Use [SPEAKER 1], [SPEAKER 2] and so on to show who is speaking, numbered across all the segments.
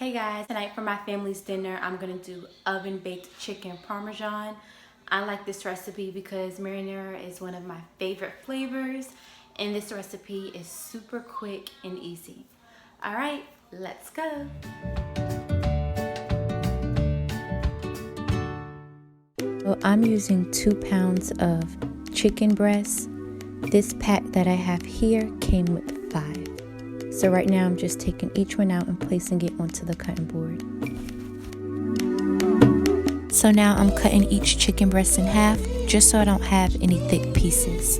[SPEAKER 1] Hey guys, tonight for my family's dinner, I'm gonna do oven-baked chicken Parmesan. I like this recipe because marinara is one of my favorite flavors, and this recipe is super quick and easy. All right, let's go. So I'm using 2 pounds of chicken breast. This pack that I have here came with 5. So right now I'm just taking each one out and placing it onto the cutting board. So now I'm cutting each chicken breast in half just so I don't have any thick pieces.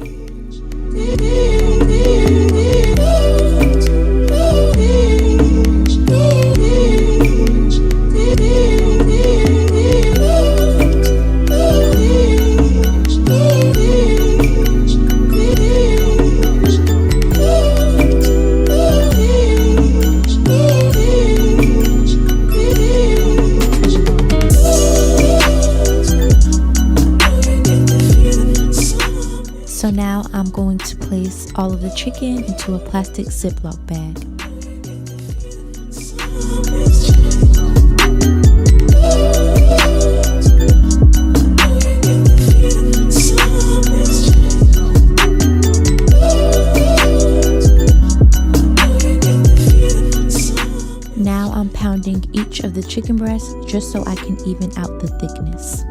[SPEAKER 1] So now I'm going to place all of the chicken into a plastic Ziploc bag. Now I'm pounding each of the chicken breasts just so I can even out the thickness.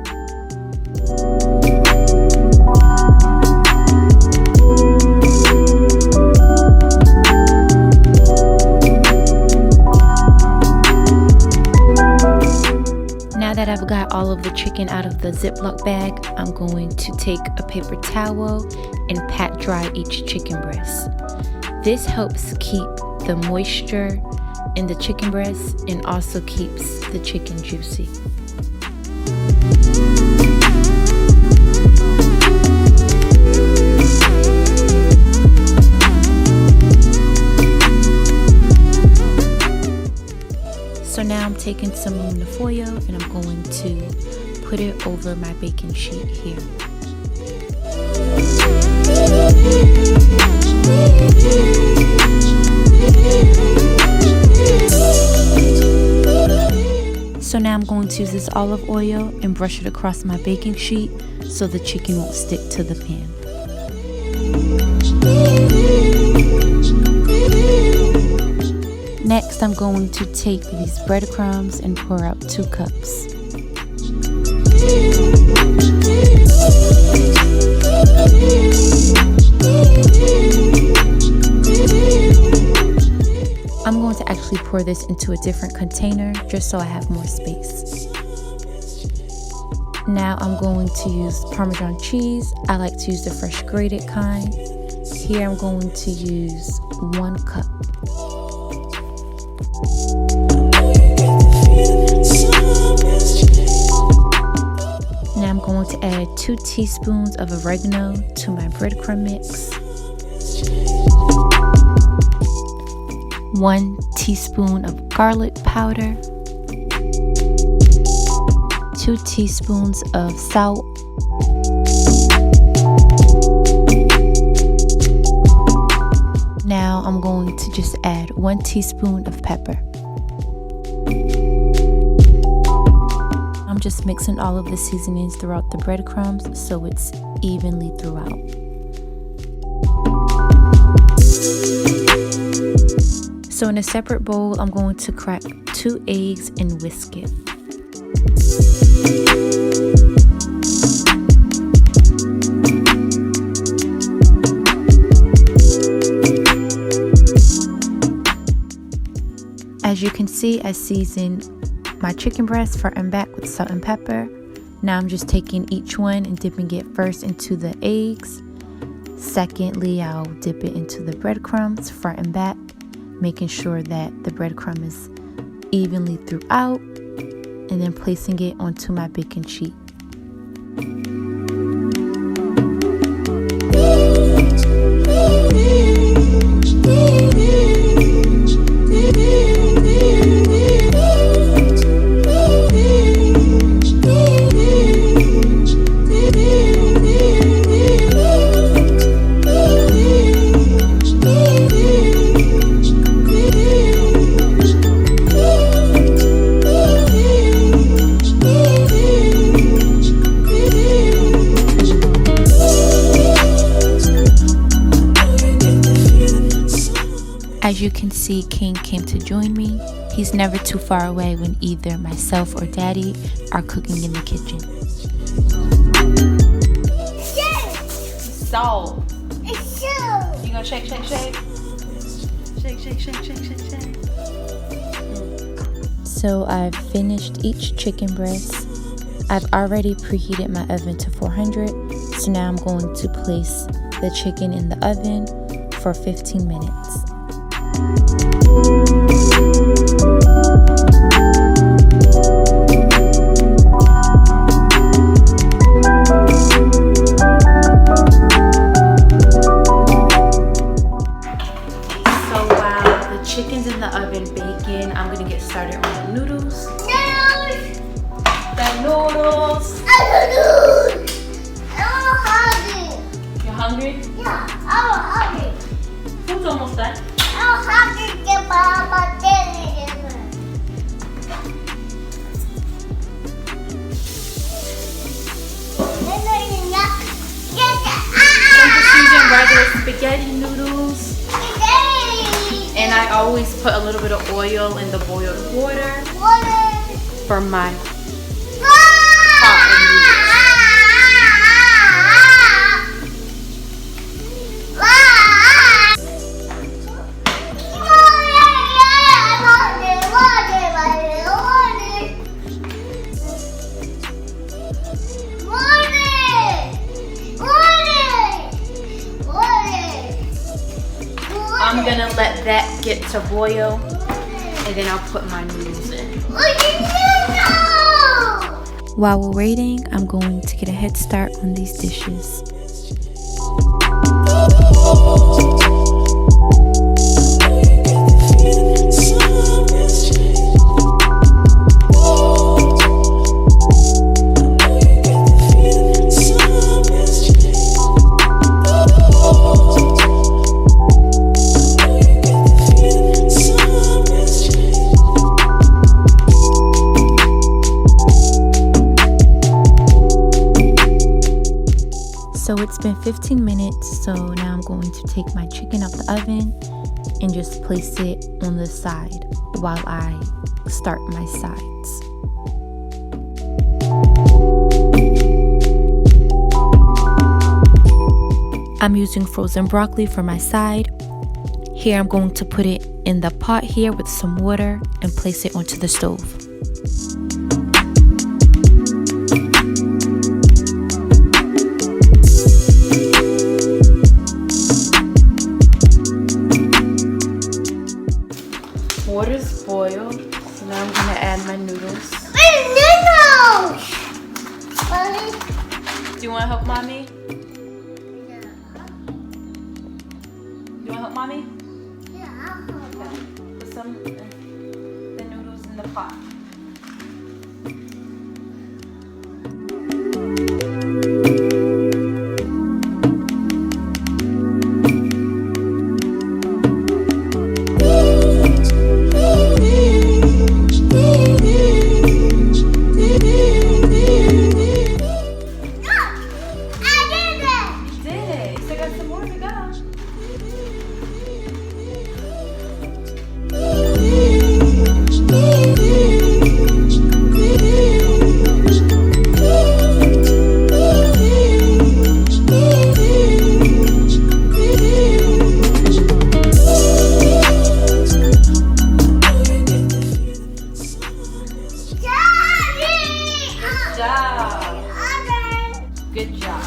[SPEAKER 1] Now that I've got all of the chicken out of the Ziploc bag, I'm going to take a paper towel and pat dry each chicken breast. This helps keep the moisture in the chicken breast and also keeps the chicken juicy. So now I'm taking some aluminum foil and I'm going to put it over my baking sheet here. So now I'm going to use this olive oil and brush it across my baking sheet so the chicken won't stick to the pan. Next, I'm going to take these breadcrumbs and pour out 2 cups. I'm going to actually pour this into a different container just so I have more space. Now I'm going to use Parmesan cheese. I like to use the fresh grated kind. Here I'm going to use 1 cup. Now I'm going to add 2 teaspoons of oregano to my breadcrumb mix. 1 teaspoon of garlic powder. 2 teaspoons of salt. Now I'm going to just add 1 teaspoon of pepper. I'm just mixing all of the seasonings throughout the breadcrumbs so it's evenly throughout. So in a separate bowl, I'm going to crack 2 eggs and whisk it. As you can see, I seasoned my chicken breast front and back with salt and pepper. Now I'm just taking each one and dipping it first into the eggs. Secondly, I'll dip it into the breadcrumbs front and back, making sure that the breadcrumb is evenly throughout, and then placing it onto my baking sheet. As you can see, King came to join me. He's never too far away when either myself or Daddy are cooking in the kitchen. Salt. You gonna shake, shake, shake? Shake, shake, shake, shake, shake, shake. So I've finished each chicken breast. I've already preheated my oven to 400. So now I'm going to place the chicken in the oven for 15 minutes. Chicken's in the oven baking. I'm gonna get started on the noodles. The noodles.
[SPEAKER 2] I'm hungry.
[SPEAKER 1] You're hungry?
[SPEAKER 2] Yeah, I'm hungry.
[SPEAKER 1] Food's almost done.
[SPEAKER 2] I'm hungry to get my daily dinner.
[SPEAKER 1] I'm just using regular spaghetti noodles. And I always put a little bit of oil in the boiled water for my hot I'm gonna let that get to boil, and then I'll put my noodles in. While we're waiting, I'm going to get a head start on these dishes. So it's been 15 minutes, so now I'm going to take my chicken out the oven and just place it on the side while I start my sides. I'm using frozen broccoli for my side. Here I'm going to put it in the pot here with some water and place it onto the stove. Water's boiled, so now I'm gonna add my noodles. Do you want to help mommy? You want to help mommy?
[SPEAKER 2] Yeah, I'll help.
[SPEAKER 1] Okay. Put some of the noodles in the pot. Good job.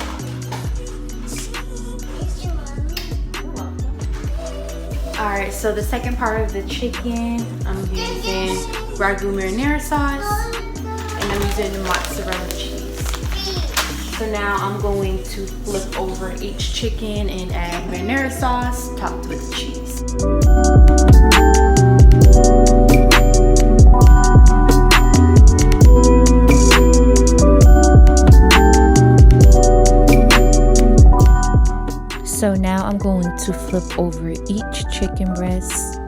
[SPEAKER 1] Alright, so the second part of the chicken, I'm using ragu marinara sauce, and I'm using mozzarella cheese. So now I'm going to flip over each chicken and add marinara sauce topped with cheese. So now I'm going to flip over each chicken breast.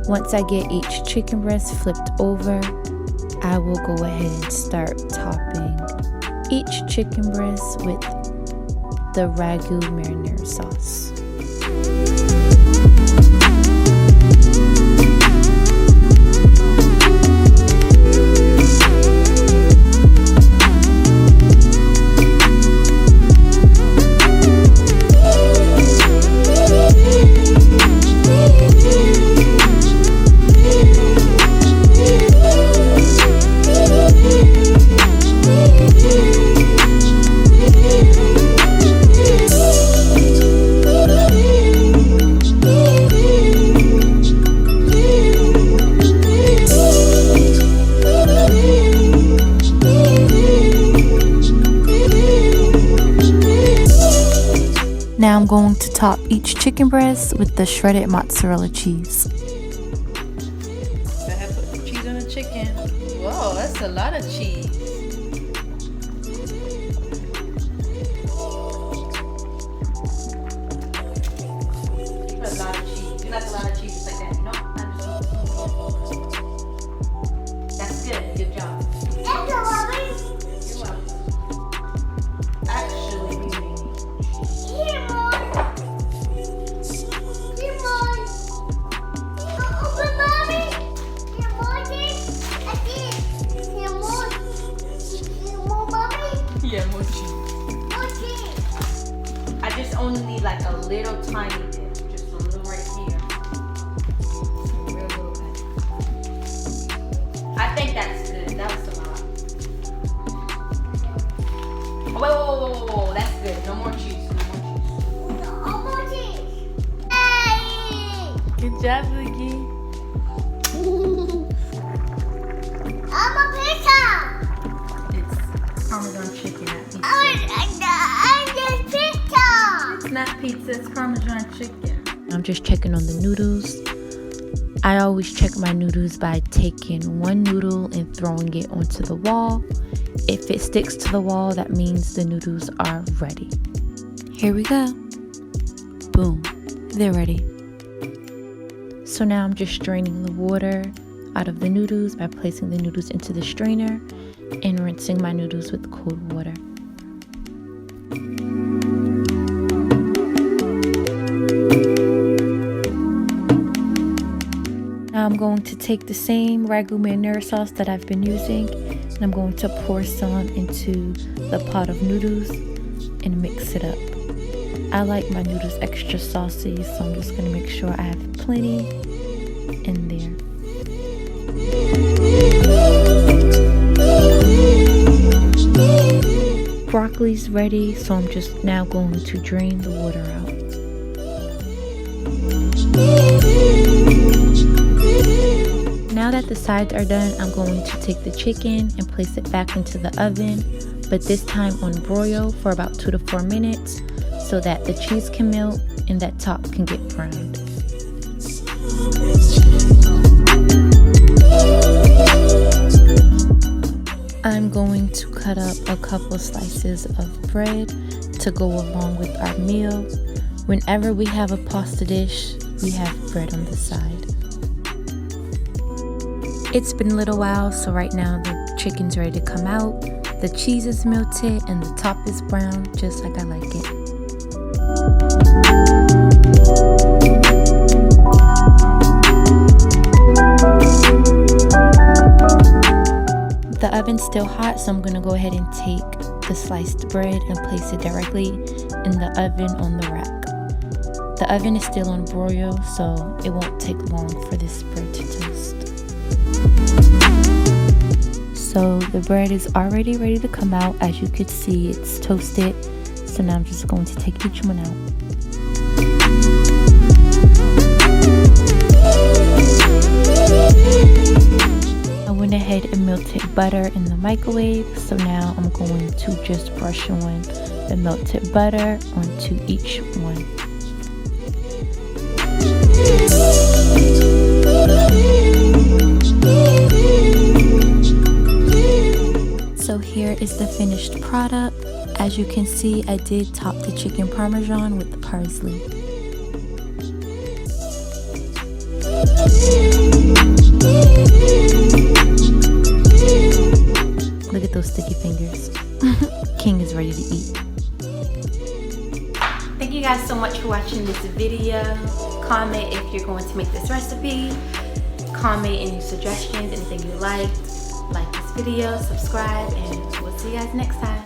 [SPEAKER 1] Once I get each chicken breast flipped over, I will go ahead and start topping each chicken breast with the ragu marinara sauce. I'm going to top each chicken breast with the shredded mozzarella cheese.
[SPEAKER 3] I have put the cheese on the chicken. Whoa, that's a lot of cheese. You put a lot of cheese. You like a lot of cheese just like that? No, that's good. Good job.
[SPEAKER 2] That's a mommy.
[SPEAKER 3] You're welcome. Actually, we made it.
[SPEAKER 2] Here, Mom. Here, Mom. Open, mommy. Here, mommy. I did. Here, Mom. Here, Mom, mommy.
[SPEAKER 3] Yeah, more cheese.
[SPEAKER 2] More cheese.
[SPEAKER 3] I just only need like a little tiny bit. Just a little right here. Real little bit. I think that's good. That was a lot. Oh, whoa. That's good. No more cheese.
[SPEAKER 2] No more cheese. Hey.
[SPEAKER 3] Good job, Boogie.
[SPEAKER 2] I'm a pizza.
[SPEAKER 3] It's Parmesan chicken, not pizza.
[SPEAKER 2] I just pizza.
[SPEAKER 3] It's not pizza, it's Parmesan chicken.
[SPEAKER 1] I'm just checking on the noodles. I always check my noodles by taking one noodle and throwing it onto the wall. If it sticks to the wall, that means the noodles are ready. Here we go. Boom, they're ready. So now I'm just straining the water out of the noodles by placing the noodles into the strainer and rinsing my noodles with cold water. Now I'm going to take the same ragu marinara sauce that I've been using and I'm going to pour some into the pot of noodles and mix it up. I like my noodles extra saucy, so I'm just going to make sure I have plenty in there. Broccoli's ready, so I'm just now going to drain the water out. Now that the sides are done, I'm going to take the chicken and place it back into the oven, but this time on broil for about 2 to 4 minutes so that the cheese can melt and that top can get browned. I'm going to cut up a couple slices of bread to go along with our meal. Whenever we have a pasta dish, we have bread on the side. It's been a little while, so right now the chicken's ready to come out. The cheese is melted and the top is brown, just like I like it. The oven's still hot, so I'm going to go ahead and take the sliced bread and place it directly in the oven on the rack. The oven is still on broil, so it won't take long for this bread to toast. So the bread is already ready to come out. As you could see, it's toasted. So now I'm just going to take each one out. I went ahead and melted butter in the microwave. So now I'm going to just brush on the melted butter onto each one. So here is the finished product. As you can see, I did top the chicken parmesan with the parsley. Look at those sticky fingers. King is ready to eat.
[SPEAKER 3] Thank you guys so much for watching this video. Comment if you're going to make this recipe. Comment any suggestions, anything you liked. Like this video, subscribe, and we'll see you guys next time.